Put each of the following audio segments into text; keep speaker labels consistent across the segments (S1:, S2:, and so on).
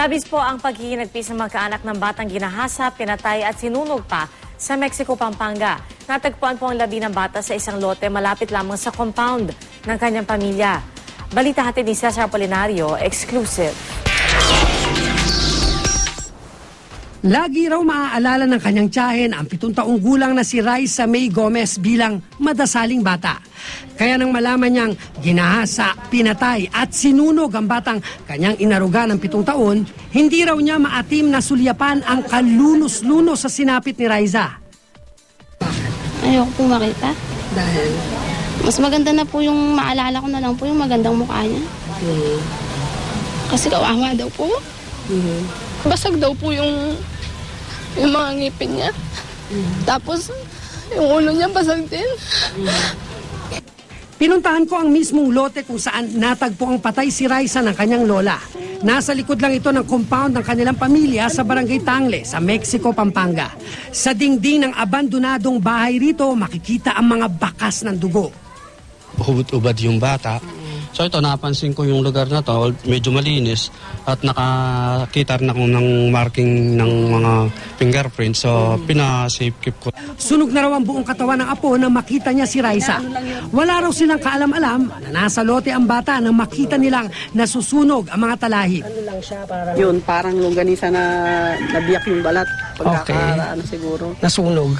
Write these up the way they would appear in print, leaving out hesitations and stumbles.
S1: Labis po ang paghihinagpis ng magkaanak ng batang ginahasa, pinatay at sinunog pa sa Mexico, Pampanga. Natagpuan po ang labi ng bata sa isang lote malapit lamang sa compound ng kanyang pamilya. Balita hatid ni Cesar Apolinario, exclusive.
S2: Lagi raw maaalala ng kanyang tiyahin ang 7 taong gulang na si Raisa May Gomez bilang madasaling bata. Kaya nang malaman niyang ginahasa, pinatay at sinunog ang batang kanyang inaruga ng 7 taon, hindi raw niya maatim na sulyapan ang kalunos-lunos sa sinapit ni Raisa.
S3: Ayoko po makita.
S2: Dahil?
S3: Mas maganda na po yung maalala ko na lang po yung magandang mukha niya. Kasi kawawa daw po. Basag daw po yung mga ngipin niya. Tapos, yung ulo niya basag din.
S2: Pinuntahan ko ang mismong lote kung saan natagpo ang patay si Raisa ng kanyang lola. Nasa likod lang ito ng compound ng kanilang pamilya sa Barangay Tangle sa Mexico, Pampanga. Sa dingding ng abandonadong bahay rito, makikita ang mga bakas ng dugo.
S4: Ubad yung bata. So ito, napansin ko yung lugar na to, medyo malinis at nakakita rin ako ng marking ng mga fingerprints. So pina-safe keep ko.
S2: Sunog na raw ang buong katawan ng apo nang makita niya si Raisa. Wala raw silang kaalam-alam na nasa lote ang bata nang makita nilang nasusunog ang mga talahib.
S5: Yun, parang longganisa na nabiyak yung balat. Pagkakaano siguro.
S2: Nasunog.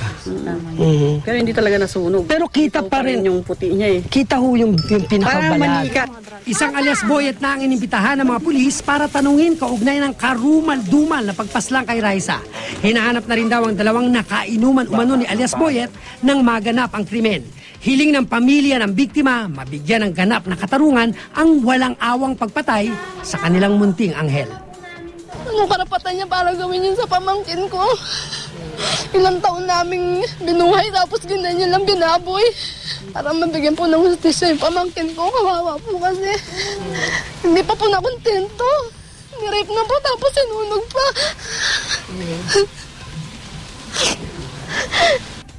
S5: Pero hindi talaga nasunog.
S2: Pero kita pa rin
S5: yung puti niya eh.
S2: Kita ho yung
S5: Parang
S2: pinakabalat.
S5: manika.
S2: Isang alias Boyet na ang inimbitahan ng mga pulis para tanungin kaugnay ng karumal-dumal na pagpaslang kay Raisa. Hinahanap na rin daw ang 2 nakainuman umano ni alias Boyet nang maganap ang krimen. Hiling ng pamilya ng biktima, mabigyan ng ganap na katarungan ang walang awang pagpatay sa kanilang munting anghel.
S3: Anong karapatan niya para gawin yun sa pamangkin ko? Ilang taon naming binuhay tapos ganyan niya lang binaboy. Para mabigyan po ng hustisya yung pamangkin ko. Kawawa po kasi. Hindi pa po nakontento. Nirape na po tapos sinunog pa.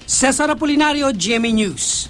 S2: Cesar Apolinario, GMA News.